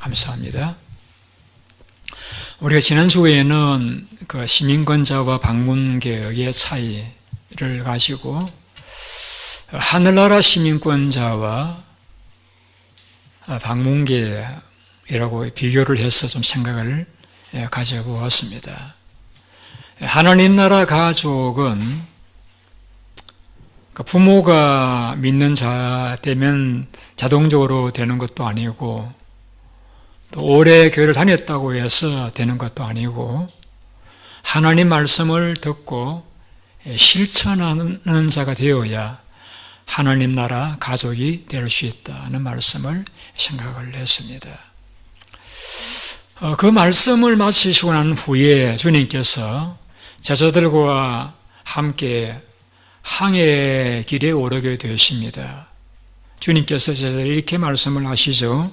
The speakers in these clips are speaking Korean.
감사합니다. 우리가 지난주에는 그 시민권자와 방문개혁의 차이를 가지고 하늘나라 시민권자와 방문개혁이라고 비교를 해서 좀 생각을 가져보았습니다. 하나님 나라 가족은 부모가 믿는 자 되면 자동적으로 되는 것도 아니고 또 오래 교회를 다녔다고 해서 되는 것도 아니고 하나님 말씀을 듣고 실천하는 자가 되어야 하나님 나라 가족이 될 수 있다는 말씀을 생각을 했습니다. 그 말씀을 마치시고 난 후에 주님께서 제자들과 함께 항해 길에 오르게 되십니다. 주님께서 제자들 이렇게 말씀을 하시죠.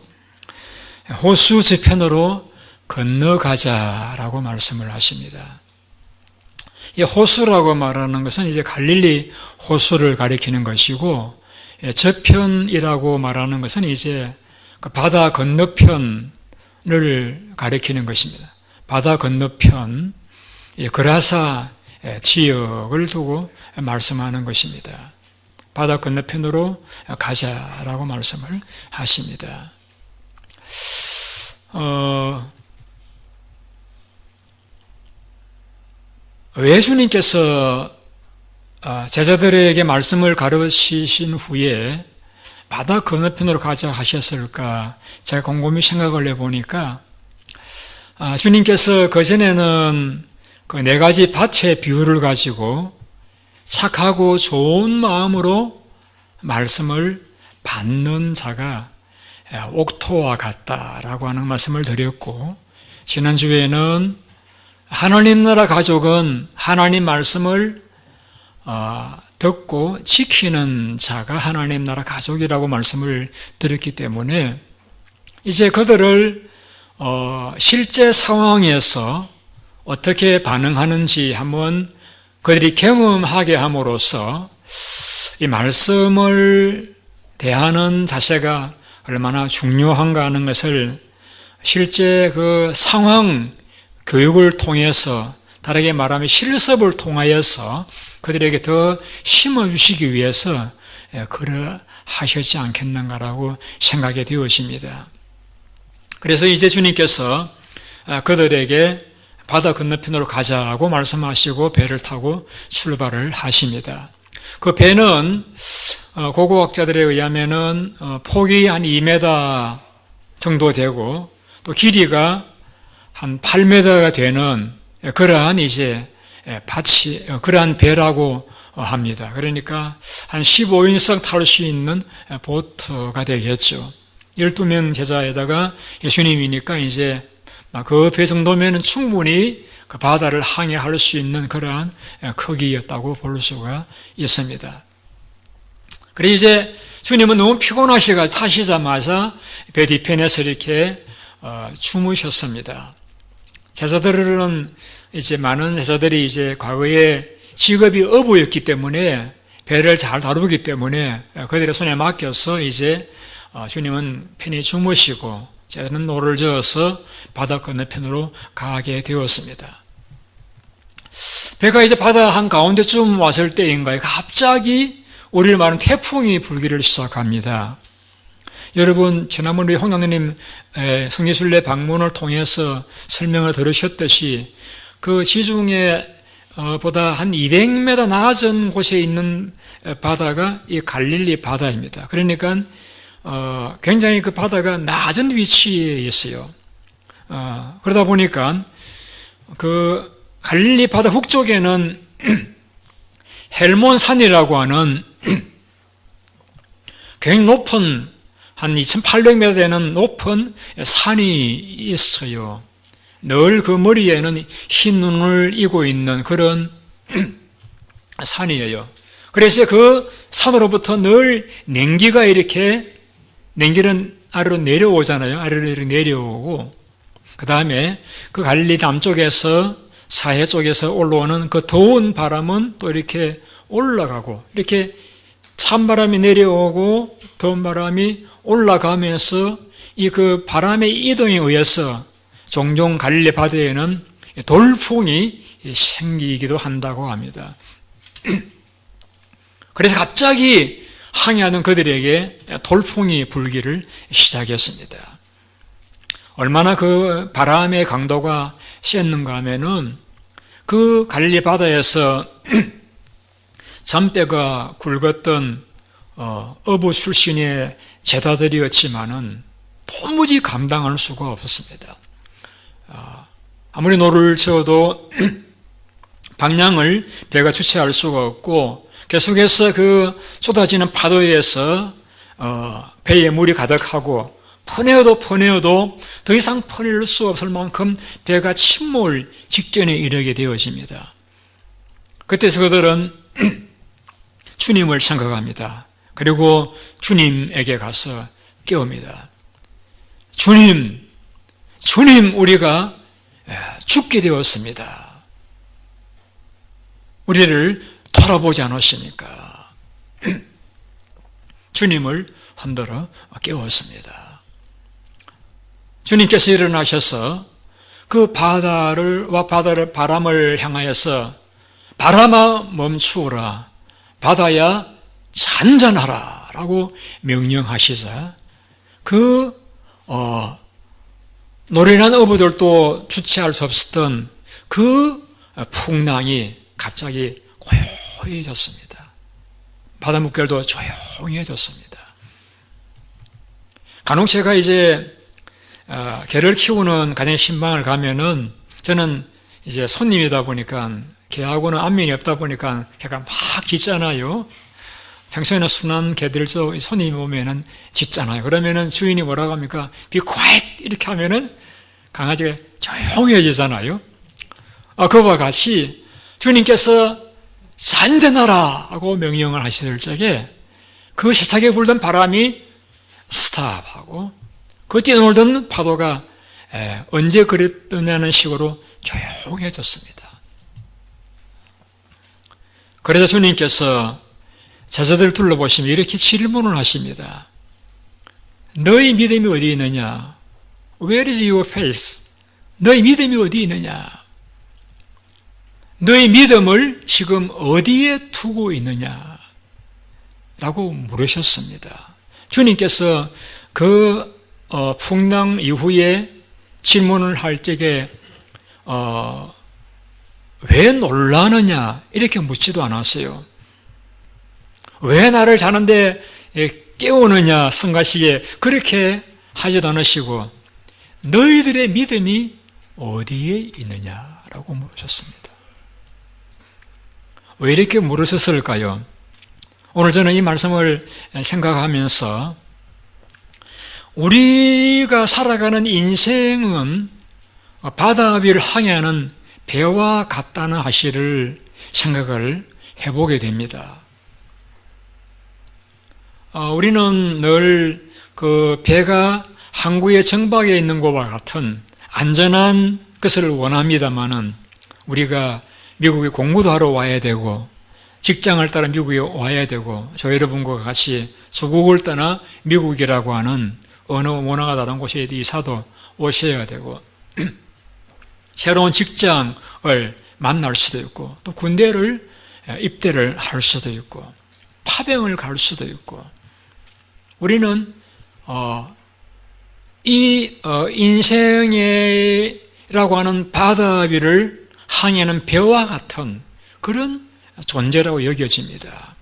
호수 저편으로 건너가자라고 말씀을 하십니다. 이 호수라고 말하는 것은 이제 갈릴리 호수를 가리키는 것이고, 저편이라고 말하는 것은 이제 바다 건너편을 가리키는 것입니다. 바다 건너편, 그라사 지역을 두고 말씀하는 것입니다. 바다 건너편으로 가자라고 말씀을 하십니다. 왜 주님께서 제자들에게 말씀을 가르치신 후에 바다 건너편으로 가자 하셨을까? 제가 곰곰이 생각을 해보니까 주님께서 그전에는 그 네 가지 밭의 비유를 가지고 착하고 좋은 마음으로 말씀을 받는 자가 옥토와 같다라고 하는 말씀을 드렸고, 지난주에는 하나님 나라 가족은 하나님 말씀을 듣고 지키는 자가 하나님 나라 가족이라고 말씀을 드렸기 때문에 이제 그들을 실제 상황에서 어떻게 반응하는지 한번 그들이 경험하게 함으로써 이 말씀을 대하는 자세가 얼마나 중요한가 하는 것을 실제 그 상황 교육을 통해서, 다르게 말하면 실습을 통하여서 그들에게 더 심어주시기 위해서 그러하셨지 않겠는가라고 생각이 되어집니다. 그래서 이제 주님께서 그들에게 바다 건너편으로 가자고 말씀하시고 배를 타고 출발을 하십니다. 그 배는 고고학자들에 의하면은 폭이 한 2m 정도 되고 또 길이가 한 8m가 되는 그러한 이제 그러한 배라고 합니다. 그러니까 한 15인승 탈 수 있는 보트가 되겠죠. 12명 제자에다가 예수님이니까 이제 그 배 정도면은 충분히 그 바다를 항해할 수 있는 그러한 크기였다고 볼 수가 있습니다. 그래서 이제 주님은 너무 피곤하셔서 타시자마자 배 뒤편에서 이렇게 주무셨습니다. 제자들은 이제 많은 제자들이 이제 과거에 직업이 어부였기 때문에 배를 잘 다루기 때문에 그들의 손에 맡겨서 이제 주님은 편히 주무시고 제자는 노를 저어서 바다 건너편으로 가게 되었습니다. 배가 이제 바다 한가운데쯤 왔을 때인가요? 갑자기 우리를 말하는 태풍이 불기를 시작합니다. 여러분, 지난번에 홍장로님 성지순례 방문을 통해서 설명을 들으셨듯이 그 지중해 보다 한 200m 낮은 곳에 있는 바다가 이 갈릴리 바다입니다. 그러니까 굉장히 그 바다가 낮은 위치에 있어요. 그러다 보니까 그 갈릴리 바다 북쪽에는 헬몬산이라고 하는 굉장히 높은 한 2800m 되는 높은 산이 있어요. 늘 그 머리에는 흰 눈을 이고 있는 그런 산이에요. 그래서 그 산으로부터 늘 냉기가 이렇게, 냉기는 아래로 내려오잖아요. 아래로 이렇게 내려오고, 그 다음에 그 갈릴리 남쪽에서 사해 쪽에서 올라오는 그 더운 바람은 또 이렇게 올라가고, 이렇게 찬바람이 내려오고 더운 바람이 올라가면서 이 그 바람의 이동에 의해서 종종 갈릴리 바다에는 돌풍이 생기기도 한다고 합니다. 그래서 갑자기 항해하는 그들에게 돌풍이 불기를 시작했습니다. 얼마나 그 바람의 강도가 셌는가 하면은 그 갈릴리 바다에서 잔뼈가 굵었던 어부 출신의 제자들이었지만은 도무지 감당할 수가 없었습니다. 아무리 노를 저어도 방향을 배가 주체할 수가 없고 계속해서 그 쏟아지는 파도에서 배에 물이 가득하고 퍼내어도 더 이상 퍼낼 수 없을 만큼 배가 침몰 직전에 이르게 되어집니다. 그때서 그들은 주님을 생각합니다. 그리고 주님에게 가서 깨웁니다. 주님, 우리가 죽게 되었습니다. 우리를 돌아보지 않으십니까? 주님을 흔들어 깨웠습니다. 주님께서 일어나셔서 그 바람을 향하여서 바람아 멈추어라, 바다야 잔잔하라 라고 명령하시자 노련한 어부들도 주체할 수 없었던 그 풍랑이 갑자기 고요해졌습니다. 바다 물결도 조용해졌습니다. 간혹 제가 이제 개를 키우는 가정 신방을 가면은 저는 이제 손님이다 보니까 개하고는 안면이 없다 보니까 개가 막 짖잖아요. 평소에는 순한 개들 손님이 오면은 짖잖아요. 그러면은 주인이 뭐라고 합니까? Be quiet! 이렇게 하면은 강아지가 조용해지잖아요. 그와 같이 주님께서 잔잔하라 하고 명령을 하시던 적에 그 세차게 불던 바람이 스탑하고 그 뛰어놀던 파도가 언제 그랬느냐는 식으로 조용해졌습니다. 그래서 주님께서 제자들을 둘러보시면 이렇게 질문을 하십니다. 너희 믿음이 어디 있느냐? Where is your faith? 너희 믿음이 어디 있느냐? 너희 믿음을 지금 어디에 두고 있느냐? 라고 물으셨습니다. 주님께서 그 풍랑 이후에 질문을 할 적에 왜 놀라느냐? 이렇게 묻지도 않았어요. 왜 나를 자는데 깨우느냐? 성가시게 그렇게 하지도 않으시고 너희들의 믿음이 어디에 있느냐라고 물으셨습니다. 왜 이렇게 물으셨을까요? 오늘 저는 이 말씀을 생각하면서 우리가 살아가는 인생은 바다 위를 항해하는 배와 같다는 사실을 생각을 해보게 됩니다. 우리는 늘 그 배가 항구의 정박에 있는 것과 같은 안전한 것을 원합니다만은 우리가 미국에 공부도 하러 와야 되고 직장을 따라 미국에 와야 되고 저 여러분과 같이 조국을 떠나 미국이라고 하는 어느 문화가 다른 곳에 이사도 오셔야 되고 새로운 직장을 만날 수도 있고 또 군대를 입대를 할 수도 있고 파병을 갈 수도 있고 우리는 인생이라고 하는 바다 위를 항해하는 배와 같은 그런 존재라고 여겨집니다.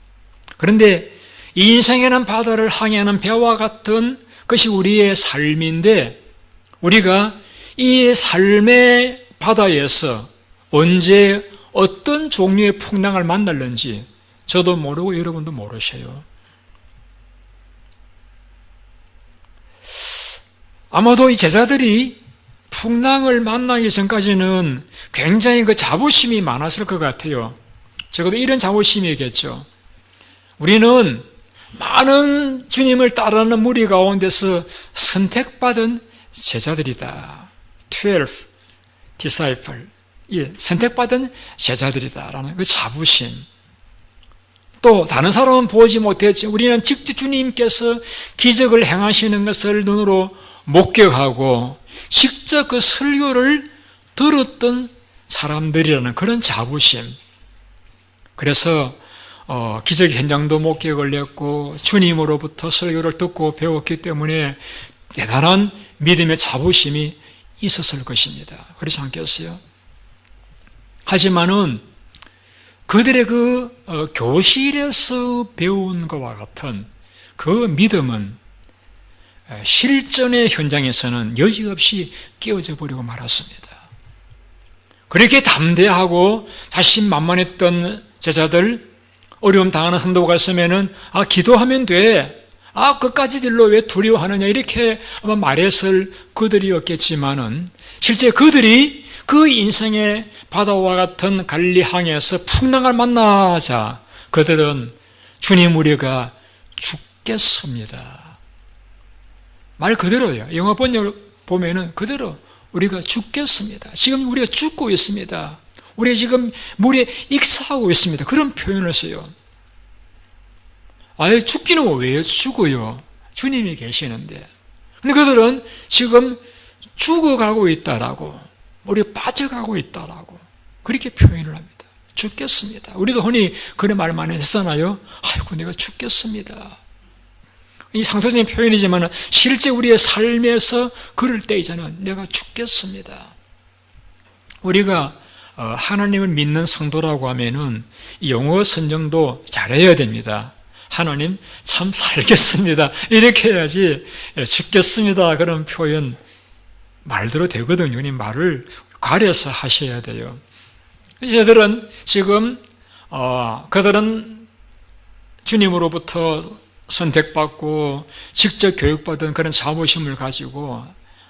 그런데 이 인생이라는 바다를 항해하는 배와 같은 것이 우리의 삶인데 우리가 이 삶의 바다에서 언제 어떤 종류의 풍랑을 만날는지 저도 모르고 여러분도 모르셔요. 아마도 이 제자들이 풍랑을 만나기 전까지는 굉장히 그 자부심이 많았을 것 같아요. 적어도 이런 자부심이겠죠. 우리는 많은 주님을 따르는 무리 가운데서 선택받은 제자들이다. 12 disciple. 선택받은 제자들이다라는 그 자부심. 또 다른 사람은 보지 못했지 우리는 직접 주님께서 기적을 행하시는 것을 눈으로 목격하고 직접 그 설교를 들었던 사람들이라는 그런 자부심. 그래서 기적 현장도 목격을 했고 주님으로부터 설교를 듣고 배웠기 때문에 대단한 믿음의 자부심이 있었을 것입니다. 그렇지 않겠어요? 하지만은 그들의 그 교실에서 배운 것과 같은 그 믿음은 실전의 현장에서는 여지없이 깨어져 버리고 말았습니다. 그렇게 담대하고 자신만만했던 제자들, 어려움 당하는 성도가 있으면은 기도하면 돼. 그까지 일로 왜 두려워하느냐 이렇게 아마 말했을 그들이었겠지만은 실제 그들이 그 인생의 바다와 같은 갈릴리항에서 풍랑을 만나자 그들은 주님 우리가 죽겠습니다. 말 그대로예요. 영어 번역을 보면은 그대로 우리가 죽겠습니다. 지금 우리가 죽고 있습니다. 우리가 지금 물에 익사하고 있습니다. 그런 표현을 써요. 죽기는 왜 죽어요? 주님이 계시는데. 근데 그들은 지금 죽어가고 있다라고, 우리 빠져가고 있다라고 그렇게 표현을 합니다. 죽겠습니다. 우리도 흔히 그런 말 많이 했잖아요. 아이고 내가 죽겠습니다. 이 상투적인 표현이지만 실제 우리의 삶에서 그럴 때이잖아요. 내가 죽겠습니다. 우리가 하나님을 믿는 성도라고 하면은 영어 선정도 잘해야 됩니다. 하나님 참 살겠습니다. 이렇게 해야지 죽겠습니다. 그런 표현 말대로 되거든요. 이 말을 가려서 하셔야 돼요. 저들은 지금 그들은 주님으로부터 선택받고 직접 교육받은 그런 자부심을 가지고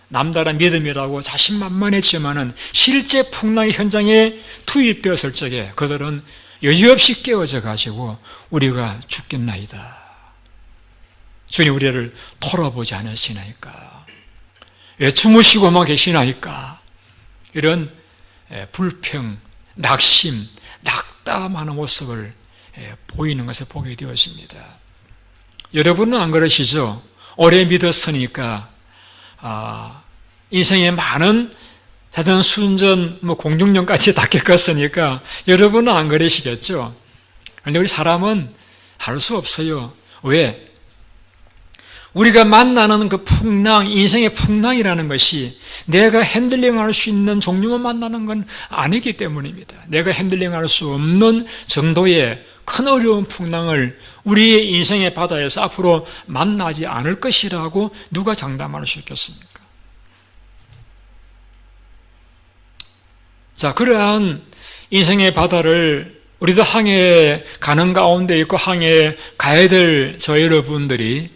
남다른 믿음이라고 자신만만했지만은 실제 풍랑의 현장에 투입되었을 적에 그들은 여지없이 깨어져 가지고 우리가 죽겠나이다. 주님 우리를 돌아보지 않으시나이까? 왜 주무시고만 계시나이까? 이런 불평, 낙심, 낙담하는 모습을 보이는 것을 보게 되었습니다. 여러분은 안 그러시죠? 오래 믿었으니까 인생에 많은 사전 순전 공중전까지 다 겪었으니까 여러분은 안 그러시겠죠? 그런데 우리 사람은 할 수 없어요. 왜? 우리가 만나는 그 풍랑, 인생의 풍랑이라는 것이 내가 핸들링할 수 있는 종류만 만나는 건 아니기 때문입니다. 내가 핸들링할 수 없는 정도의 큰 어려운 풍랑을 우리의 인생의 바다에서 앞으로 만나지 않을 것이라고 누가 장담할 수 있겠습니까? 자, 그러한 인생의 바다를 우리도 항해에 가는 가운데 있고 항해에 가야 될 저 여러분들이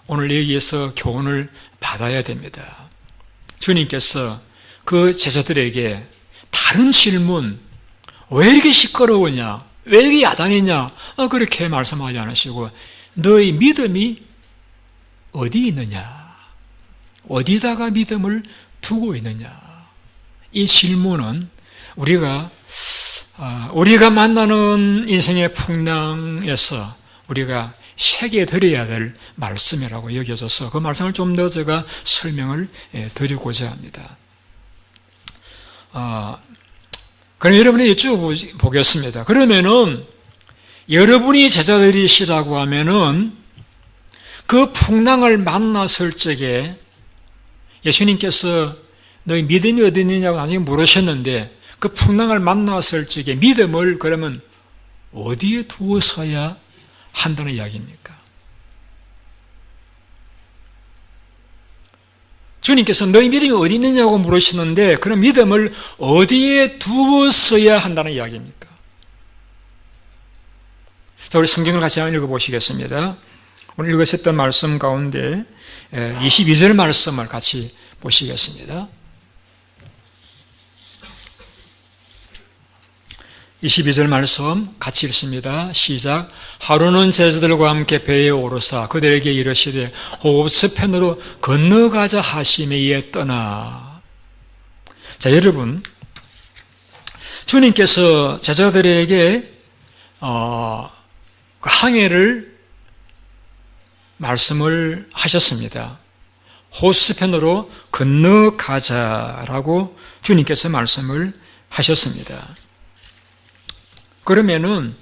오늘 여기에서 교훈을 받아야 됩니다. 주님께서 그 제자들에게 다른 질문, 왜 이렇게 시끄러우냐? 왜 이렇게 야단이냐? 그렇게 말씀하지 않으시고 너희 믿음이 어디 있느냐? 어디다가 믿음을 두고 있느냐? 이 질문은 우리가 만나는 인생의 풍랑에서 우리가 새겨드려야 될 말씀이라고 여겨져서 그 말씀을 좀 더 제가 설명을 드리고자 합니다. 그럼 여러분이 여쭤보겠습니다. 그러면은 여러분이 제자들이시라고 하면은 그 풍랑을 만났을 적에 예수님께서 너희 믿음이 어디 있느냐고 나중에 물으셨는데 그 풍랑을 만났을 적에 믿음을 그러면 어디에 두어서야 한다는 이야기입니까? 주님께서 너희 믿음이 어디 있느냐고 물으시는데 그런 믿음을 어디에 두었어야 한다는 이야기입니까? 자, 우리 성경을 같이 한번 읽어보시겠습니다. 오늘 읽으셨던 말씀 가운데 22절 말씀을 같이 보시겠습니다. 22절 말씀 같이 읽습니다. 시작. 하루는 제자들과 함께 배에 오르사 그들에게 이르시되 호흡스편으로 건너가자 하심에 이에 떠나. 자, 여러분, 주님께서 제자들에게 항해를 말씀을 하셨습니다. 호수편으로 건너가자라고 주님께서 말씀을 하셨습니다. 그러면은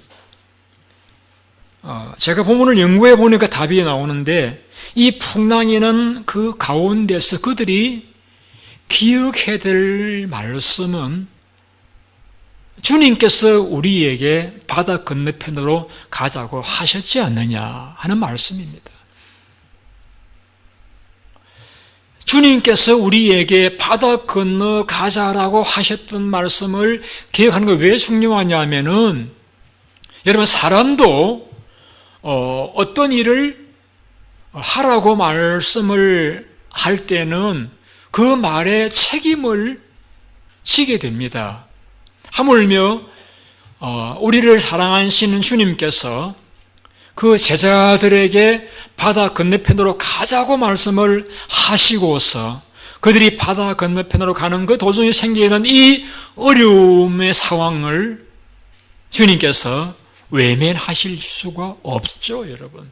제가 본문을 연구해 보니까 답이 나오는데, 이 풍랑이는 그 가운데서 그들이 기억해야 될 말씀은 주님께서 우리에게 바다 건너편으로 가자고 하셨지 않느냐 하는 말씀입니다. 주님께서 우리에게 바다 건너 가자라고 하셨던 말씀을 기억하는 게 왜 중요하냐면은, 여러분, 사람도 어떤 일을 하라고 말씀을 할 때는 그 말에 책임을 지게 됩니다. 하물며 우리를 사랑하시는 주님께서 그 제자들에게 바다 건너편으로 가자고 말씀을 하시고서 그들이 바다 건너편으로 가는 그 도중에 생기는 이 어려움의 상황을 주님께서 외면하실 수가 없죠, 여러분.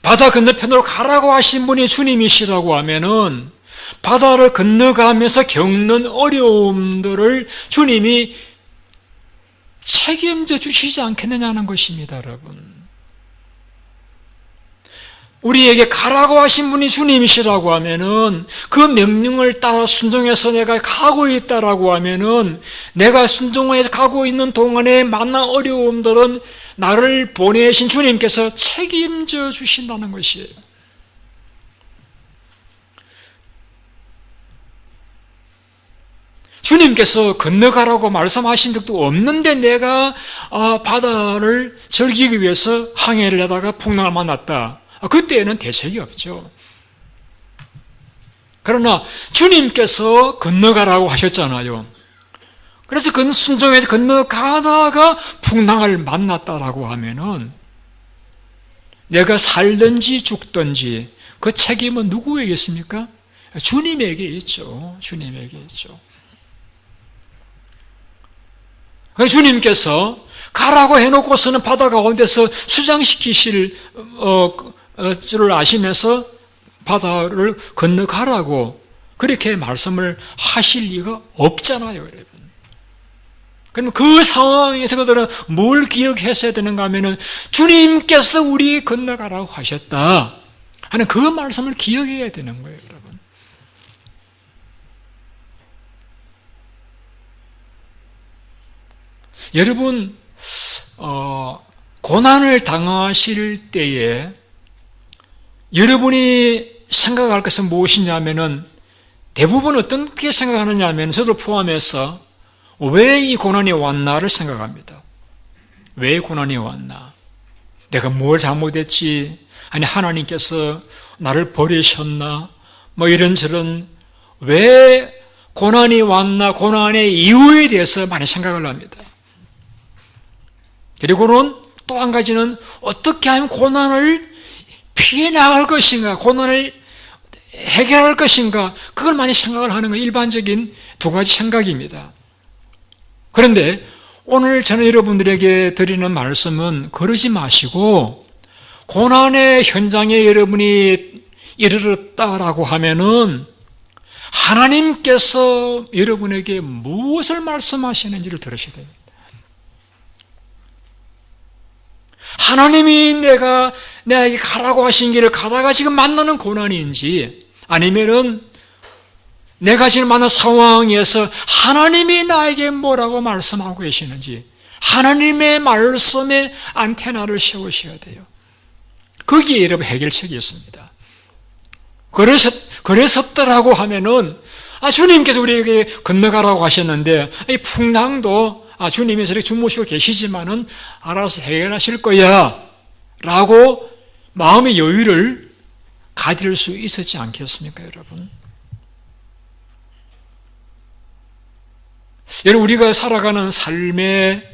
바다 건너편으로 가라고 하신 분이 주님이시라고 하면은 바다를 건너가면서 겪는 어려움들을 주님이 책임져 주시지 않겠느냐는 것입니다, 여러분. 우리에게 가라고 하신 분이 주님이시라고 하면은 그 명령을 따라 순종해서 내가 가고 있다라고 하면은 내가 순종해서 가고 있는 동안에 만난 어려움들은 나를 보내신 주님께서 책임져 주신다는 것이에요. 주님께서 건너가라고 말씀하신 적도 없는데 내가 바다를 즐기기 위해서 항해를 하다가 풍랑을 만났다. 그때에는 대책이 없죠. 그러나 주님께서 건너가라고 하셨잖아요. 그래서 그 순종해서 건너가다가 풍랑을 만났다라고 하면은 내가 살든지 죽든지 그 책임은 누구에게 있습니까? 주님에게 있죠. 주님에게 있죠. 주님께서 가라고 해놓고서는 바다 가운데서 수장시키실 줄 아시면서 바다를 건너가라고 그렇게 말씀을 하실 리가 없잖아요, 여러분. 그럼 그 상황에서 그들은 뭘 기억했어야 되는가 하면은 주님께서 우리 건너가라고 하셨다 하는 그 말씀을 기억해야 되는 거예요, 여러분. 여러분, 고난을 당하실 때에 여러분이 생각할 것은 무엇이냐면은 대부분 어떻게 생각하느냐 하면 저도 포함해서 왜 이 고난이 왔나를 생각합니다. 왜 고난이 왔나? 내가 뭘 잘못했지? 아니 하나님께서 나를 버리셨나? 뭐 이런저런 왜 고난이 왔나? 고난의 이유에 대해서 많이 생각을 합니다. 그리고는 또 한 가지는 어떻게 하면 고난을 피해 나갈 것인가, 고난을 해결할 것인가, 그걸 많이 생각을 하는 건 일반적인 두 가지 생각입니다. 그런데 오늘 저는 여러분들에게 드리는 말씀은 그러지 마시고 고난의 현장에 여러분이 이르렀다라고 하면은 하나님께서 여러분에게 무엇을 말씀하시는지를 들으셔야 됩니다. 하나님이 내게 가라고 하신 길을 가다가 지금 만나는 고난인지 아니면은 내가 지금 만난 상황에서 하나님이 나에게 뭐라고 말씀하고 계시는지 하나님의 말씀에 안테나를 세우셔야 돼요. 거기에 여러분 해결책이 있습니다. 그랬었더라고 하면은 주님께서 우리에게 건너가라고 하셨는데 이 풍랑도 주님이 저렇게 주무시고 계시지만은 알아서 해결하실 거야 라고 마음의 여유를 가질 수 있었지 않겠습니까, 여러분? 여러분, 우리가 살아가는 삶에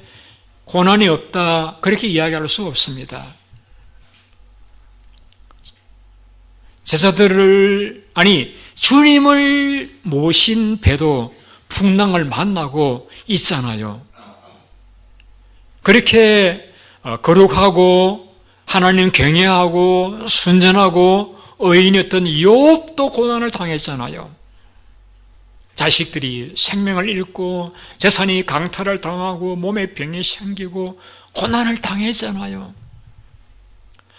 고난이 없다 그렇게 이야기할 수 없습니다. 주님을 모신 배도 풍랑을 만나고 있잖아요. 그렇게 거룩하고 하나님 경외하고 순전하고 의인이었던 욥도 고난을 당했잖아요. 자식들이 생명을 잃고 재산이 강탈을 당하고 몸에 병이 생기고 고난을 당했잖아요.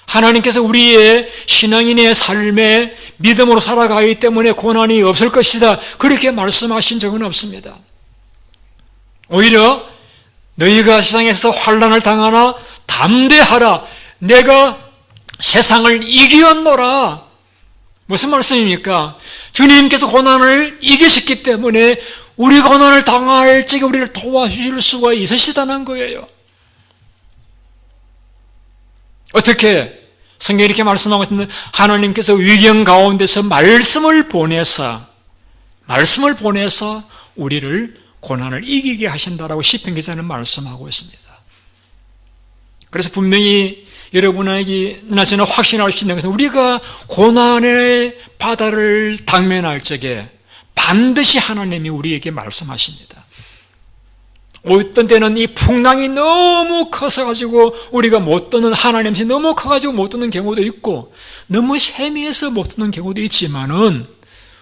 하나님께서 우리의 신앙인의 삶에 믿음으로 살아가기 때문에 고난이 없을 것이다, 그렇게 말씀하신 적은 없습니다. 오히려 너희가 세상에서 환난을 당하나 담대하라, 내가 세상을 이기었노라. 무슨 말씀입니까? 주님께서 고난을 이기셨기 때문에 우리 고난을 당할 적에 우리를 도와주실 수가 있으시다는 거예요. 어떻게? 성경이 이렇게 말씀하고 있는데, 하나님께서 위경 가운데서 말씀을 보내서 우리를 고난을 이기게 하신다라고 시편 기자는 말씀하고 있습니다. 그래서 분명히 여러분에게 저는 확신할 수 있는 것은, 우리가 고난의 바다를 당면할 적에 반드시 하나님이 우리에게 말씀하십니다. 어떤 때는 이 풍랑이 너무 커서 가지고 우리가 못 듣는, 하나님이 너무 커가지고 못 듣는 경우도 있고, 너무 세미해서 못 듣는 경우도 있지만은,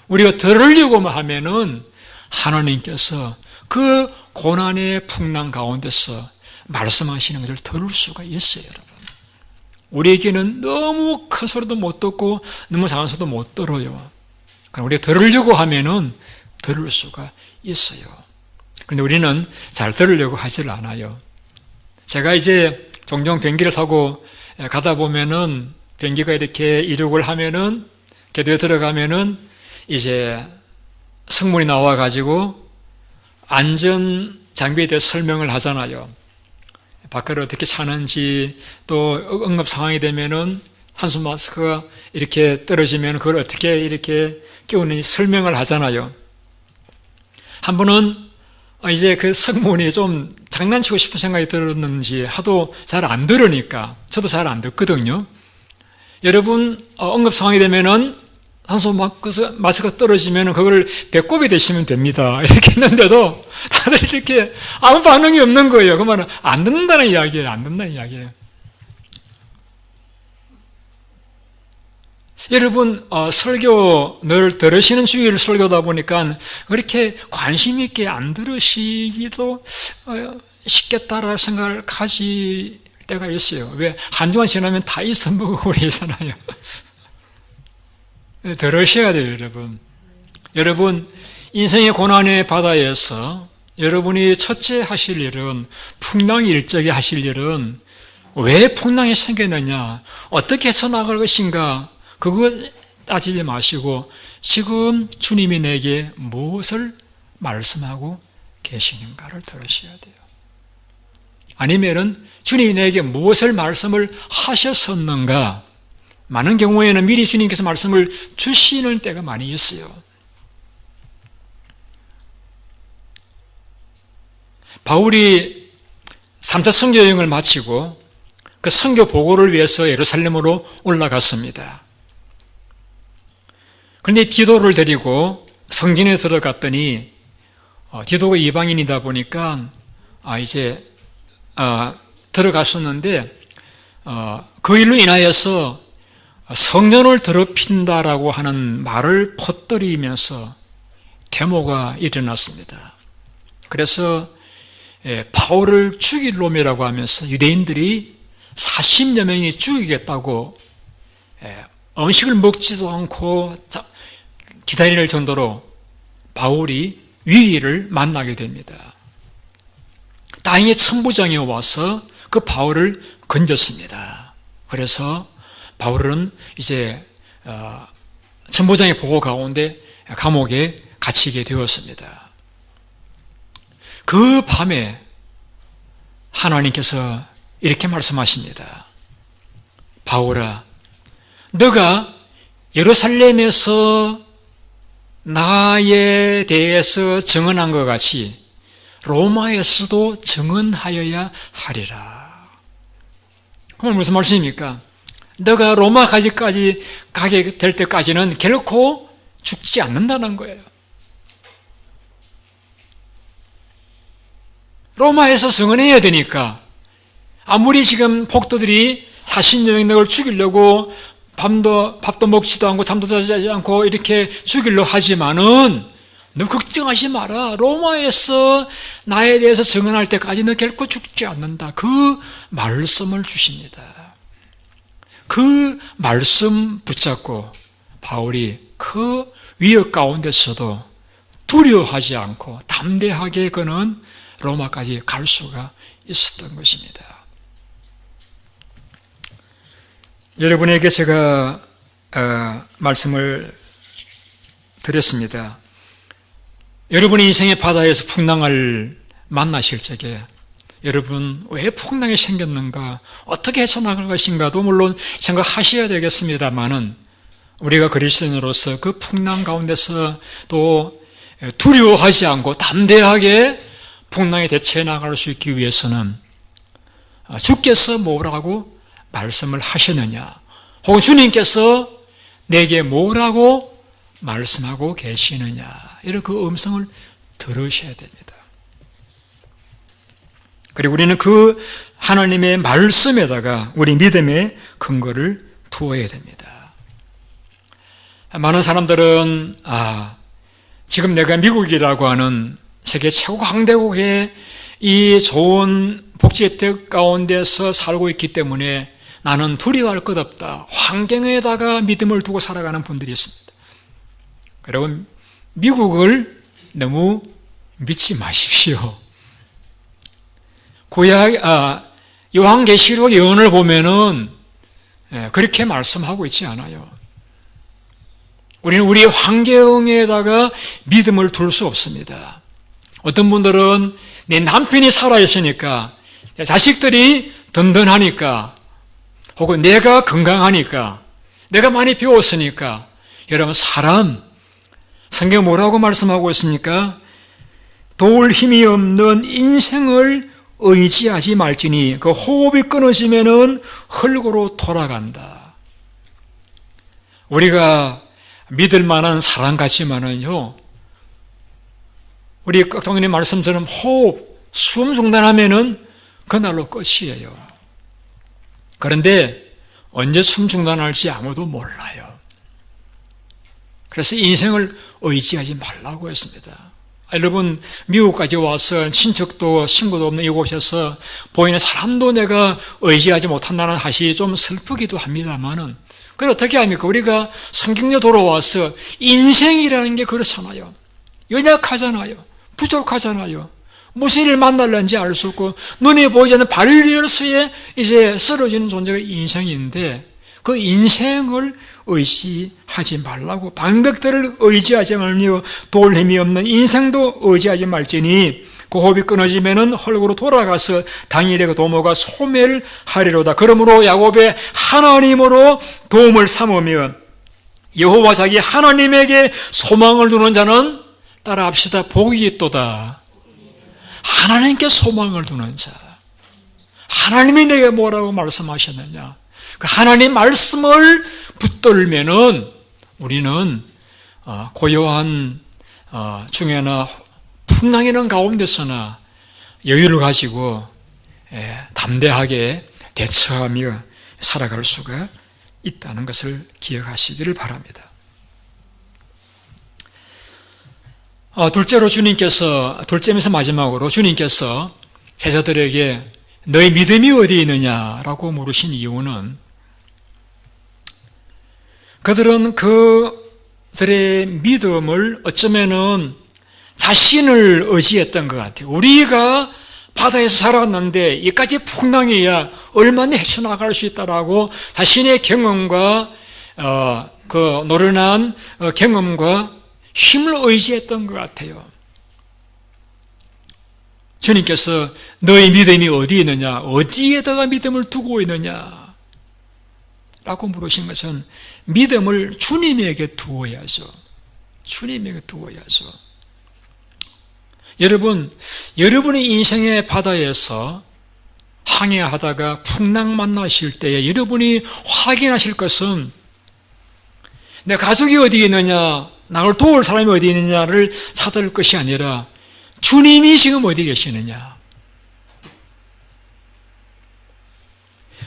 우리가 들으려고 하면은 하나님께서 그 고난의 풍랑 가운데서 말씀하시는 것을 들을 수가 있어요, 여러분. 우리에게는 너무 큰 소리도 못 듣고 너무 작은 소리도 못 들어요. 그럼 우리가 들으려고 하면은 들을 수가 있어요. 그런데 우리는 잘 들으려고 하질 않아요. 제가 이제 종종 비행기를 타고 가다 보면은, 비행기가 이렇게 이륙을 하면은, 궤도에 들어가면은 이제 승무원이 나와가지고 안전 장비에 대해 설명을 하잖아요. 밖으로 어떻게 차는지, 또 응급 상황이 되면은 한숨 마스크가 이렇게 떨어지면 그걸 어떻게 이렇게 끼우는지 설명을 하잖아요. 한 번은 이제 그 승무원이 좀 장난치고 싶은 생각이 들었는지 하도 잘 안 들으니까, 저도 잘 안 듣거든요. 여러분, 응급 상황이 되면은 한숨 마스크가 떨어지면 그걸 배꼽에 대시면 됩니다, 이렇게 했는데도 다들 이렇게 아무 반응이 없는 거예요. 그 말은 안 듣는다는 이야기예요. 안 듣는다는 이야기예요. 여러분, 설교 늘 들으시는 주일 설교다 보니까 그렇게 관심 있게 안 들으시기도 쉽겠다라는 생각을 가질 때가 있어요. 왜? 한 주간 지나면 다 잊어먹어버리잖아요. 들으셔야 돼요, 여러분. 여러분, 인생의 고난의 바다에서 여러분이 첫째 하실 일은, 풍랑이 일적에 하실 일은, 왜 풍랑이 생겼느냐, 어떻게 해서 나갈 것인가, 그거 따지지 마시고 지금 주님이 내게 무엇을 말씀하고 계시는가를 들으셔야 돼요. 아니면은 주님이 내게 무엇을 말씀을 하셨었는가, 많은 경우에는 미리 주님께서 말씀을 주시는 때가 많이 있어요. 바울이 3차 선교 여행을 마치고 그 선교 보고를 위해서 예루살렘으로 올라갔습니다. 그런데 디도를 데리고 성전에 들어갔더니, 디도가 이방인이다 보니까 이제 들어갔었는데, 그 일로 인하여서 성전을 더럽힌다라고 하는 말을 퍼뜨리면서 데모가 일어났습니다. 그래서 바울을 죽일 놈이라고 하면서 유대인들이 40여 명이 죽이겠다고 음식을 먹지도 않고 기다릴 정도로 바울이 위기를 만나게 됩니다. 다행히 천부장이 와서 그 바울을 건졌습니다. 그래서 바울은 이제 천부장의 보고 가운데 감옥에 갇히게 되었습니다. 그 밤에 하나님께서 이렇게 말씀하십니다. 바울아, 너가 예루살렘에서 나에 대해서 증언한 것 같이 로마에서도 증언하여야 하리라. 그건 무슨 말씀입니까? 너가 로마까지 가게 될 때까지는 결코 죽지 않는다는 거예요. 로마에서 증언해야 되니까, 아무리 지금 폭도들이 40여 명을 죽이려고 밥도 먹지도 않고 잠도 자지 않고 이렇게 죽이려 하지만은 너 걱정하지 마라. 로마에서 나에 대해서 증언할 때까지 너 결코 죽지 않는다. 그 말씀을 주십니다. 그 말씀 붙잡고 바울이 그 위협 가운데서도 두려워하지 않고 담대하게 그는 로마까지 갈 수가 있었던 것입니다. 여러분에게 제가 말씀을 드렸습니다. 여러분의 인생의 바다에서 풍랑을 만나실 적에 여러분 왜 풍랑이 생겼는가, 어떻게 헤쳐나갈 것인가도 물론 생각하셔야 되겠습니다만은 우리가 그리스도인으로서 그 풍랑 가운데서 또 두려워하지 않고 담대하게 풍랑에 대처해 나갈 수 있기 위해서는 주께서 뭐라고 말씀을 하셨느냐, 혹은 주님께서 내게 뭐라고 말씀하고 계시느냐, 이런 그 음성을 들으셔야 됩니다. 그리고 우리는 그 하나님의 말씀에다가 우리 믿음의 근거를 두어야 됩니다. 많은 사람들은 지금 내가 미국이라고 하는 세계 최고 강대국의 이 좋은 복지 혜택 가운데서 살고 있기 때문에 나는 두려워할 것 없다, 환경에다가 믿음을 두고 살아가는 분들이 있습니다. 여러분, 미국을 너무 믿지 마십시오. 요한계시록 예언을 보면은 그렇게 말씀하고 있지 않아요. 우리는 우리 환경에다가 믿음을 둘 수 없습니다. 어떤 분들은 내 남편이 살아있으니까, 내 자식들이 든든하니까, 혹은 내가 건강하니까, 내가 많이 배웠으니까. 여러분, 성경 뭐라고 말씀하고 있습니까? 도울 힘이 없는 인생을 의지하지 말지니 그 호흡이 끊어지면은 흙으로 돌아간다. 우리가 믿을 만한 사람 같지만은요, 우리 깍동이님 말씀처럼 숨 중단하면은 그날로 끝이에요. 그런데 언제 숨 중단할지 아무도 몰라요. 그래서 인생을 의지하지 말라고 했습니다. 여러분, 미국까지 와서 친척도 친구도 없는 이곳에서 보이는 사람도 내가 의지하지 못한다는 사실이 좀 슬프기도 합니다만은, 그걸 어떻게 합니까? 우리가 성경에 돌아와서 인생이라는 게 그렇잖아요. 연약하잖아요. 부족하잖아요. 무슨 일을 만날는지 알 수 없고 눈에 보이지 않는 바리러스에 이제 쓰러지는 존재가 인생인데, 그 인생을 의지하지 말라고, 방백들을 의지하지 말며 도울 힘이 없는 인생도 의지하지 말지니 그 호흡이 끊어지면은 헐그로 돌아가서 당일에 그 도모가 소멸하리로다. 그러므로 야곱의 하나님으로 도움을 삼으며 여호와 자기 하나님에게 소망을 두는 자는, 따라합시다, 복이 있도다. 하나님께 소망을 두는 자. 하나님이 내게 뭐라고 말씀하셨느냐, 그 하나님 말씀을 붙들면은 우리는 고요한 중에나 풍랑이는 가운데서나 여유를 가지고 담대하게 대처하며 살아갈 수가 있다는 것을 기억하시기를 바랍니다. 둘째면서 마지막으로 주님께서 제자들에게 너희 믿음이 어디에 있느냐라고 물으신 이유는, 그들은 그들의 믿음을 어쩌면은 자신을 의지했던 것 같아요. 우리가 바다에서 살았는데 이까지 풍랑이야 얼마나 헤쳐나갈 수 있다라고 자신의 경험과 그 노련한 경험과 힘을 의지했던 것 같아요. 주님께서 너희 믿음이 어디에 있느냐, 어디에다가 믿음을 두고 있느냐 라고 물으신 것은 믿음을 주님에게 두어야죠. 주님에게 두어야죠. 여러분, 여러분의 인생의 바다에서 항해하다가 풍랑 만나실 때에 여러분이 확인하실 것은 내 가족이 어디에 있느냐, 나를 도울 사람이 어디에 있느냐를 찾을 것이 아니라 주님이 지금 어디 계시느냐,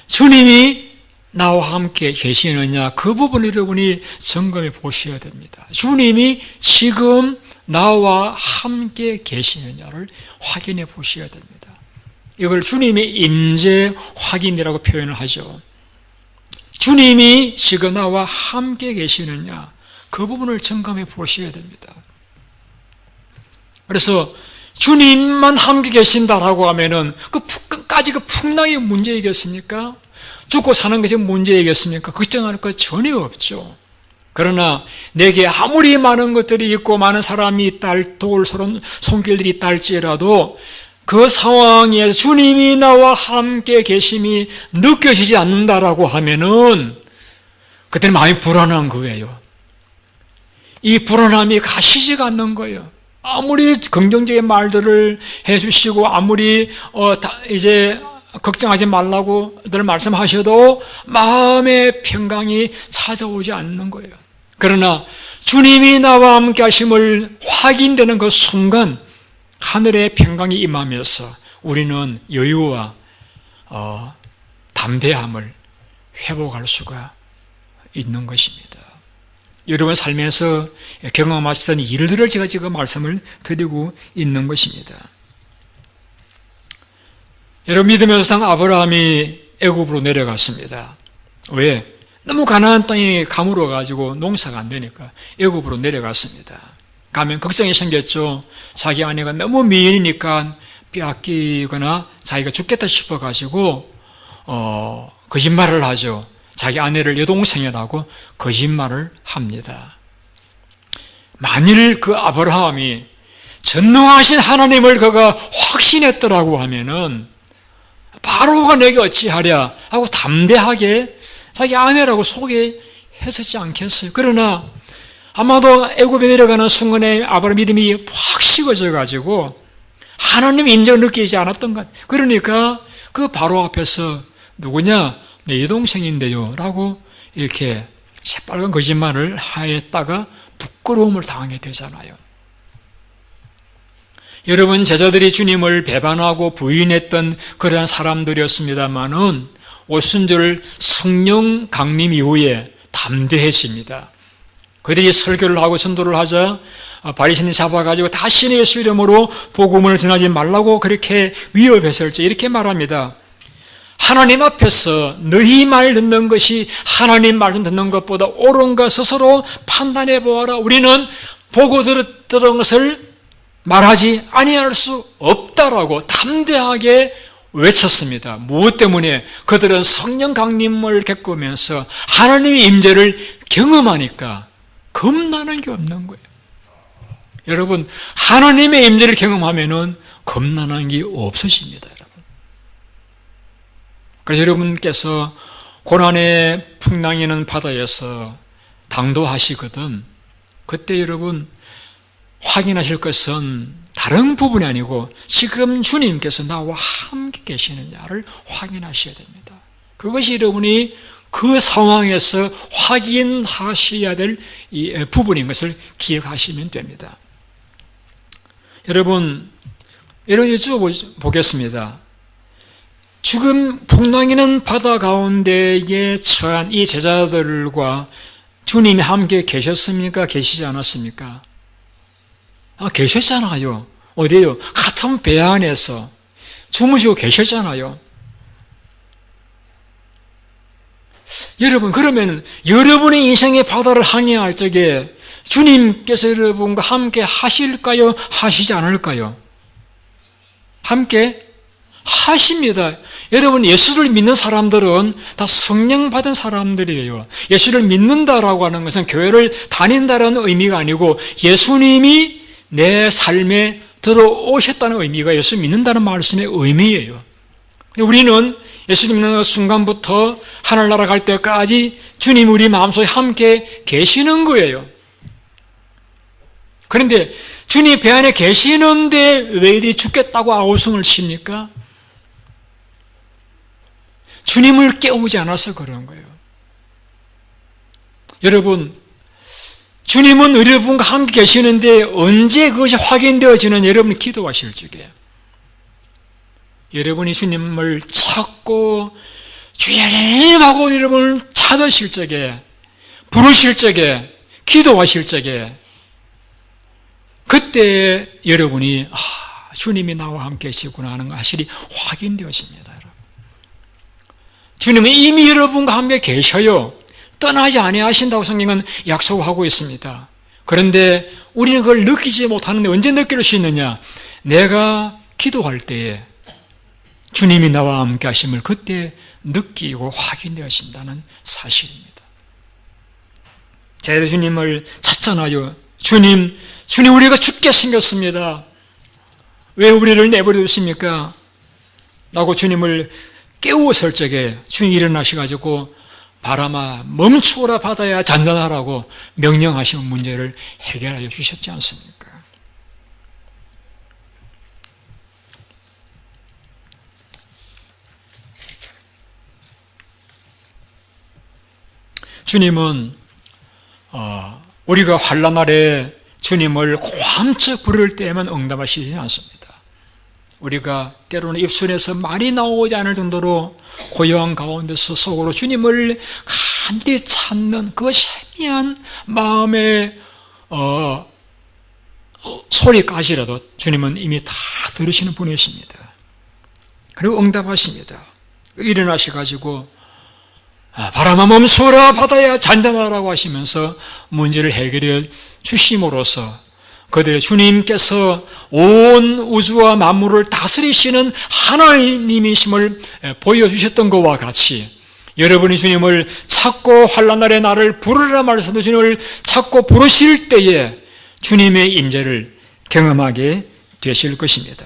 주님이 나와 함께 계시느냐, 그 부분을 여러분이 점검해 보셔야 됩니다. 주님이 지금 나와 함께 계시느냐를 확인해 보셔야 됩니다. 이걸 주님의 임재 확인이라고 표현을 하죠. 주님이 지금 나와 함께 계시느냐, 그 부분을 점검해 보셔야 됩니다. 그래서 주님만 함께 계신다라고 하면은 끝까지 그 풍랑이 문제이겠습니까? 죽고 사는 것이 문제이겠습니까? 걱정할 것 전혀 없죠. 그러나 내게 아무리 많은 것들이 있고 많은 사람이 있다, 도울 손길들이 있다 할지라도 그 상황에 주님이 나와 함께 계심이 느껴지지 않는다라고 하면은 그때는 마음이 불안한 거예요. 이 불안함이 가시지가 않는 거예요. 아무리 긍정적인 말들을 해주시고 아무리 이제 걱정하지 말라고 늘 말씀하셔도 마음의 평강이 찾아오지 않는 거예요. 그러나 주님이 나와 함께 하심을 확인되는 그 순간 하늘의 평강이 임하면서 우리는 여유와 담대함을 회복할 수가 있는 것입니다. 여러분 삶에서 경험하시던 일들을 제가 지금 말씀을 드리고 있는 것입니다. 여러분 믿음의 조상 아브라함이 애굽으로 내려갔습니다. 왜? 너무 가나안 땅이 가물어가지고 농사가 안 되니까 애굽으로 내려갔습니다. 가면 걱정이 생겼죠. 자기 아내가 너무 미인이니까 빼앗기거나 자기가 죽겠다 싶어가지고 거짓말을 하죠. 자기 아내를 여동생이라고 거짓말을 합니다. 만일 그 아브라함이 전능하신 하나님을 그가 확신했더라고 하면은 바로가 내게 어찌하랴 하고 담대하게 자기 아내라고 소개했었지 않겠어요. 그러나 아마도 애굽에 내려가는 순간에 아브라함 믿음이 확 식어져 가지고 하나님 임재를 느끼지 않았던 것. 그러니까 그 바로 앞에서 누구냐? 내 여동생인데요 라고 이렇게 새빨간 거짓말을 하였다가 부끄러움을 당하게 되잖아요. 여러분 제자들이 주님을 배반하고 부인했던 그러한 사람들이었습니다마는 오순절 성령 강림 이후에 담대해집니다. 그들이 설교를 하고 전도를 하자 바리새인을 잡아가지고 다시는 예수 이름으로 복음을 전하지 말라고 그렇게 위협했을지 이렇게 말합니다. 하나님 앞에서 너희 말 듣는 것이 하나님 말씀 듣는 것보다 옳은가 스스로 판단해 보아라. 우리는 보고 들었던 것을 말하지 아니할 수 없다라고 담대하게 외쳤습니다. 무엇 때문에? 그들은 성령 강림을 겪으면서 하나님의 임재를 경험하니까 겁나는 게 없는 거예요. 여러분 하나님의 임재를 경험하면은 겁나는 게 없으십니다. 그래서 여러분께서 고난의 풍랑이는 바다에서 당도하시거든 그때 여러분 확인하실 것은 다른 부분이 아니고 지금 주님께서 나와 함께 계시느냐를 확인하셔야 됩니다. 그것이 여러분이 그 상황에서 확인하셔야 될 이 부분인 것을 기억하시면 됩니다. 여러분 여쭤보겠습니다. 지금 풍랑이는 바다 가운데에 처한 이 제자들과 주님이 함께 계셨습니까? 계시지 않았습니까? 계셨잖아요. 어디에요? 같은 배 안에서 주무시고 계셨잖아요. 여러분 그러면 여러분의 인생의 바다를 항해할 적에 주님께서 여러분과 함께 하실까요? 하시지 않을까요? 함께 하십니다. 여러분 예수를 믿는 사람들은 다 성령 받은 사람들이에요. 예수를 믿는다라고 하는 것은 교회를 다닌다라는 의미가 아니고 예수님이 내 삶에 들어오셨다는 의미가 예수 믿는다는 말씀의 의미예요. 우리는 예수 믿는 순간부터 하늘나라 갈 때까지 주님 우리 마음속에 함께 계시는 거예요. 그런데 주님 배 안에 계시는데 왜 이리 죽겠다고 아우성을 칩니까? 주님을 깨우지 않아서 그런 거예요. 여러분, 주님은 여러분과 함께 계시는데 언제 그것이 확인되어지는 여러분 기도하실 적에 여러분이 주님을 찾고 주님 하고 여러분을 찾으실 적에, 부르실 적에, 기도하실 적에, 그때 여러분이 주님이 나와 함께 계시구나 하는 사실이 확인되었습니다. 주님은 이미 여러분과 함께 계셔요. 떠나지 아니하신다고 성경은 약속하고 있습니다. 그런데 우리는 그걸 느끼지 못하는데 언제 느낄 수 있느냐? 내가 기도할 때에 주님이 나와 함께 하심을 그때 느끼고 확인되어진다는 사실입니다. 제가 주님을 찾잖아요. 주님 우리가 죽게 생겼습니다. 왜 우리를 내버려 두십니까? 라고 주님을 깨우었을 적에 주님이 일어나셔가지고 바람아 멈추어라 바다야 잔잔하라고 명령하시는 문제를 해결하여 주셨지 않습니까? 주님은 우리가 환난 아래 주님을 고함쳐 부를 때에만 응답하시지 않습니다. 우리가 때로는 입술에서 말이 나오지 않을 정도로 고요한 가운데서 속으로 주님을 간절히 찾는 그 세미한 마음의 소리까지라도 주님은 이미 다 들으시는 분이십니다. 그리고 응답하십니다. 일어나셔가지고 바람아 멈추어라 바다야 잔잔하라고 하시면서 문제를 해결해 주심으로써 그들의 주님께서 온 우주와 만물을 다스리시는 하나님이심을 보여주셨던 것과 같이 여러분이 주님을 찾고 환난 날에 나를 부르라 말씀도 주님을 찾고 부르실 때에 주님의 임재를 경험하게 되실 것입니다.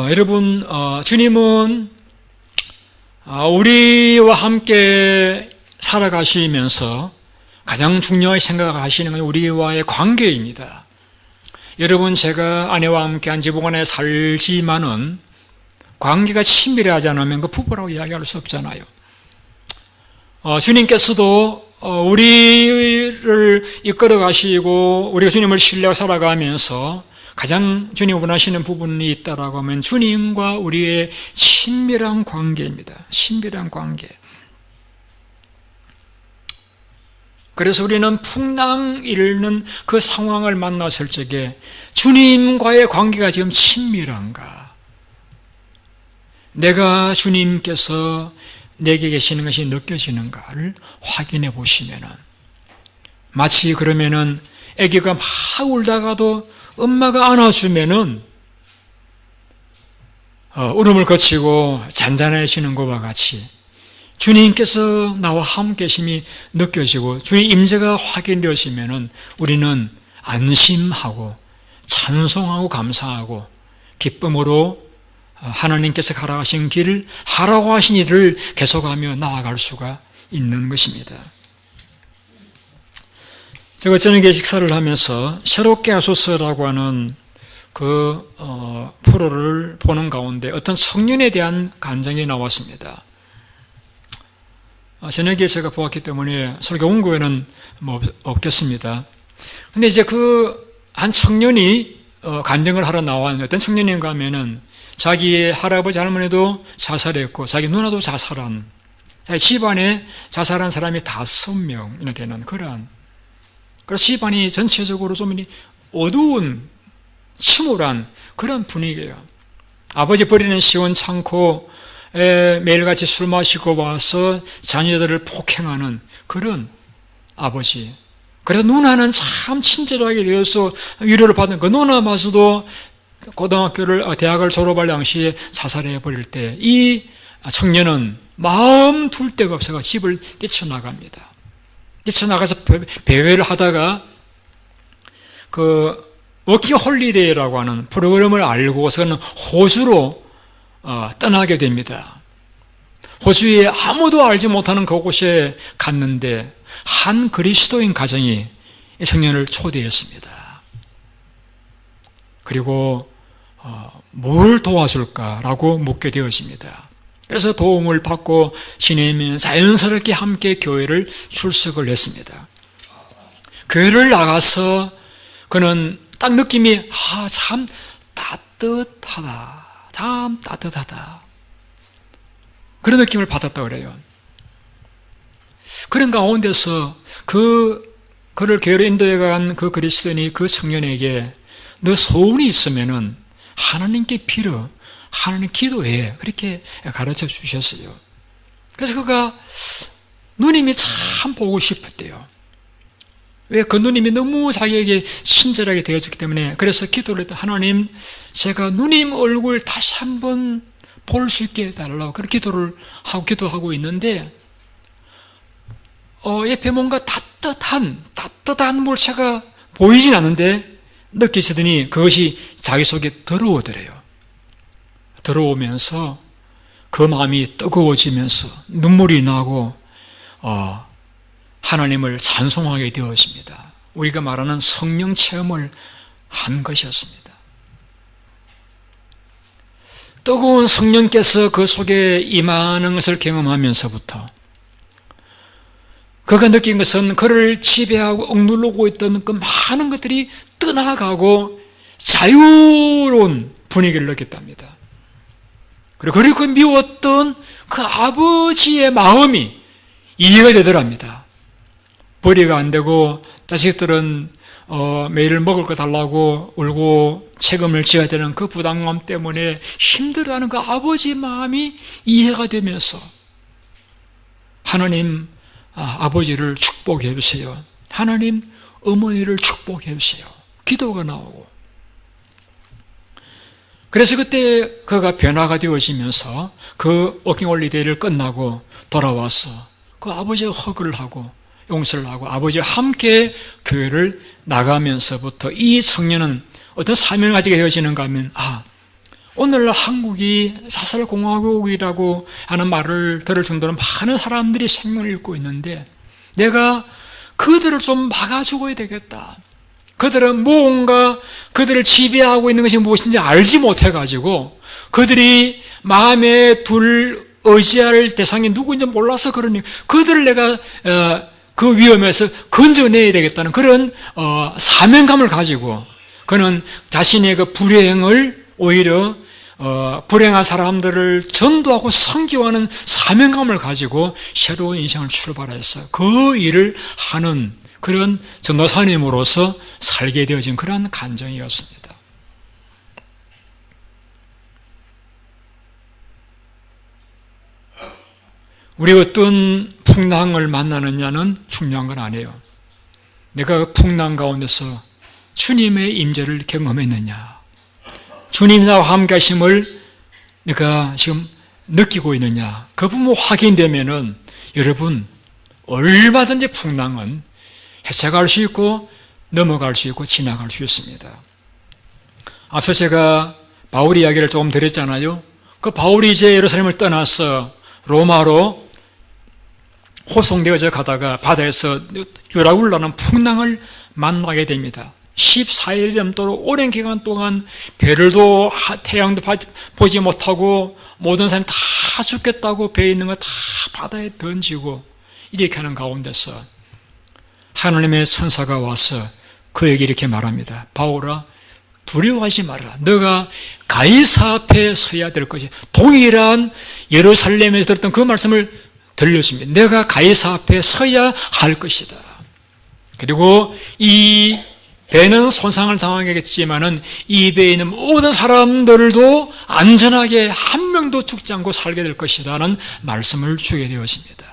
여러분, 주님은 우리와 함께 살아가시면서 가장 중요하게 생각하시는 건 우리와의 관계입니다. 여러분, 제가 아내와 함께 한 지붕 안에 살지만은 관계가 친밀하지 않으면 그 부부라고 이야기할 수 없잖아요. 주님께서도 우리를 이끌어 가시고 우리가 주님을 신뢰하고 살아가면서 가장 주님 원하시는 부분이 있다라고 하면 주님과 우리의 친밀한 관계입니다. 친밀한 관계. 그래서 우리는 풍랑 일는 그 상황을 만났을 적에 주님과의 관계가 지금 친밀한가? 내가 주님께서 내게 계시는 것이 느껴지는가를 확인해 보시면은 마치 그러면은 아기가 막 울다가도 엄마가 안아주면은 울음을 거치고 잔잔해지는 것과 같이 주님께서 나와 함께 계심이 느껴지고 주의 임재가 확인되어지면은 우리는 안심하고 찬송하고 감사하고 기쁨으로 하나님께서 가라고 하신 길을 하라고 하신 일을 계속하며 나아갈 수가 있는 것입니다. 제가 저녁에 식사를 하면서 새롭게 하소서라고 하는 그 프로를 보는 가운데 어떤 청년에 대한 간증이 나왔습니다. 저녁에 제가 보았기 때문에 설교 원고에는 없겠습니다. 근데 이제 그 한 청년이 간증을 하러 나왔는데 어떤 청년인가 하면은 자기의 할아버지 할머니도 자살했고 자기 누나도 자살한, 자기 집안에 자살한 사람이 5명이나 되는 그러한, 그래서 집안이 전체적으로 좀 어두운 침울한 그런 분위기예요. 아버지 버리는 시원찮고 매일같이 술 마시고 와서 자녀들을 폭행하는 그런 아버지. 그래서 누나는 참 친절하게 되어서 위로를 받는 그 누나마저도 대학을 졸업할 당시에 자살해 버릴 때 이 청년은 마음 둘 데가 없어서 집을 뛰쳐나갑니다. 뛰쳐나가서 배회를 하다가 그 워킹 홀리데이라고 하는 프로그램을 알고서는 호주로 떠나게 됩니다. 호주에 아무도 알지 못하는 그곳에 갔는데 한 그리스도인 가정이 이 청년을 초대했습니다. 그리고 뭘 도와줄까라고 묻게 되었습니다. 그래서 도움을 받고 지내면 자연스럽게 함께 교회를 출석을 했습니다. 교회를 나가서 그는 딱 느낌이 참 따뜻하다, 참 따뜻하다. 그런 느낌을 받았다고 그래요. 그런 가운데서 그를 교회로 인도해 간 그 그리스도인이 그 청년에게 너 소원이 있으면은 하나님께 빌어, 하나님 기도해. 그렇게 가르쳐 주셨어요. 그래서 그가 누님이 참 보고 싶었대요. 왜? 그 누님이 너무 자기에게 친절하게 되어주기 때문에. 그래서 기도를 했다. 하나님, 제가 누님 얼굴 다시 한번 볼 수 있게 해달라고 그렇게 기도하고 있는데, 옆에 뭔가 따뜻한 물체가 보이진 않는데 느끼시더니 그것이 자기 속에 들어오더래요. 들어오면서 그 마음이 뜨거워지면서 눈물이 나고 하나님을 찬송하게 되었습니다. 우리가 말하는 성령 체험을 한 것이었습니다. 뜨거운 성령께서 그 속에 임하는 것을 경험하면서부터 그가 느낀 것은 그를 지배하고 억누르고 있던 그 많은 것들이 떠나가고 자유로운 분위기를 느꼈답니다. 그리고 그 미웠던 그 아버지의 마음이 이해가 되더랍니다. 벌이가 안 되고 자식들은 매일 먹을 거 달라고 울고 책임을 져야 되는 그 부담감 때문에 힘들어하는 그 아버지 마음이 이해가 되면서 하나님 아버지를 축복해 주세요. 하나님 어머니를 축복해 주세요. 기도가 나오고 그래서 그때 그가 변화가 되어지면서 그 워킹 홀리데이를 끝나고 돌아와서 그 아버지와 허그를 하고 용서를 하고 아버지와 함께 교회를 나가면서부터 이 청년은 어떤 사명을 가지게 되어지는가 하면 오늘날 한국이 사설공화국이라고 하는 말을 들을 정도로 많은 사람들이 생명을 잃고 있는데 내가 그들을 좀 막아주어야 되겠다. 그들은 뭔가 그들을 지배하고 있는 것이 무엇인지 알지 못해가지고 그들이 마음에 둘 의지할 대상이 누구인지 몰라서 그러니 그들을 내가 그 위험에서 건져내야 되겠다는 그런 사명감을 가지고 그는 자신의 그 불행을 오히려 불행한 사람들을 전도하고 선교하는 사명감을 가지고 새로운 인생을 출발해서 그 일을 하는 그런 전도사님으로서 살게 되어진 그런 간정이었습니다. 우리 어떤 풍랑을 만나느냐는 중요한 건 아니에요. 내가 그 풍랑 가운데서 주님의 임재를 경험했느냐, 주님 나와 함께 하심을 내가 지금 느끼고 있느냐, 그 부분 확인되면은 여러분 얼마든지 풍랑은 헤쳐갈 수 있고 넘어갈 수 있고 지나갈 수 있습니다. 앞서 제가 바울 이야기를 조금 드렸잖아요. 그 바울이 이제 예루살렘을 떠나서 로마로 호송되어져 가다가 바다에서 유라굴라는 풍랑을 만나게 됩니다. 14일 넘도록 오랜 기간 동안 별도 태양도 보지 못하고 모든 사람이 다 죽겠다고 배에 있는 거 다 바다에 던지고 이렇게 하는 가운데서 하나님의 천사가 와서 그에게 이렇게 말합니다. 바울아, 두려워하지 마라. 너가 가이사 앞에 서야 될 것이. 동일한 예루살렘에서 들었던 그 말씀을 들려줍니다. 내가 가이사 앞에 서야 할 것이다. 그리고 이 배는 손상을 당하겠지만은 이 배에 있는 모든 사람들도 안전하게 한 명도 죽지 않고 살게 될 것이다라는 말씀을 주게 되었습니다.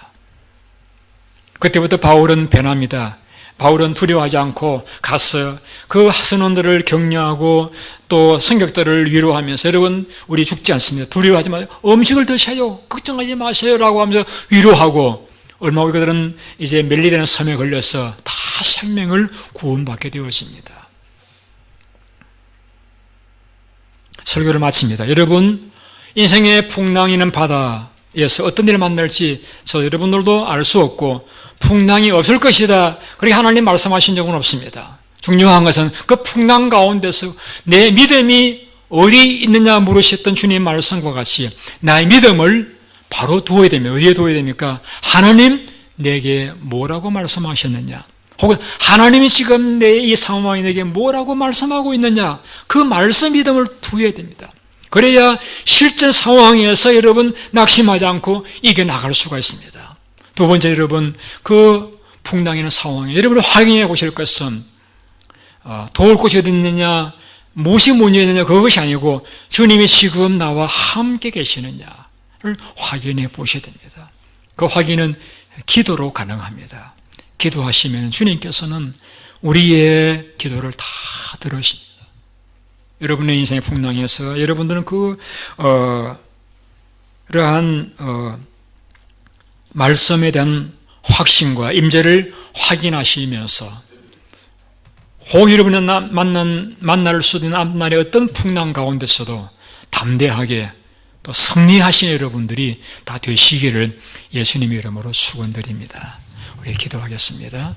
그때부터 바울은 변합니다. 바울은 두려워하지 않고 가서 그 선원들을 격려하고 또 성격들을 위로하면서 여러분 우리 죽지 않습니다. 두려워하지 마세요. 음식을 드셔요. 걱정하지 마세요라고 하면서 위로하고 얼마 후 그들은 이제 멜리라는 섬에 걸려서 다 생명을 구원받게 되었습니다. 설교를 마칩니다. 여러분 인생의 풍랑이 있는 바다에서 어떤 일을 만날지 저 여러분들도 알 수 없고 풍랑이 없을 것이다. 그렇게 하나님 말씀하신 적은 없습니다. 중요한 것은 그 풍랑 가운데서 내 믿음이 어디 있느냐 물으셨던 주님 말씀과 같이 나의 믿음을 바로 두어야 됩니다. 어디에 두어야 됩니까? 하나님 내게 뭐라고 말씀하셨느냐? 혹은 하나님이 지금 내 이 상황에 내게 뭐라고 말씀하고 있느냐? 그 말씀 믿음을 두어야 됩니다. 그래야 실제 상황에서 여러분 낙심하지 않고 이겨나갈 수가 있습니다. 두 번째, 여러분, 그 풍랑이나 상황에 여러분이 확인해 보실 것은 도울 곳이 어디 있느냐, 무엇이 문제느냐, 그것이 아니고 주님이 지금 나와 함께 계시느냐를 확인해 보셔야 됩니다. 그 확인은 기도로 가능합니다. 기도하시면 주님께서는 우리의 기도를 다 들으십니다. 여러분의 인생의 풍랑에서 여러분들은 그러한 말씀에 대한 확신과 임재를 확인하시면서 혹 여러분이 만날 수도 있는 앞날의 어떤 풍랑 가운데서도 담대하게 또 승리하신 여러분들이 다 되시기를 예수님의 이름으로 축원드립니다. 우리 기도하겠습니다.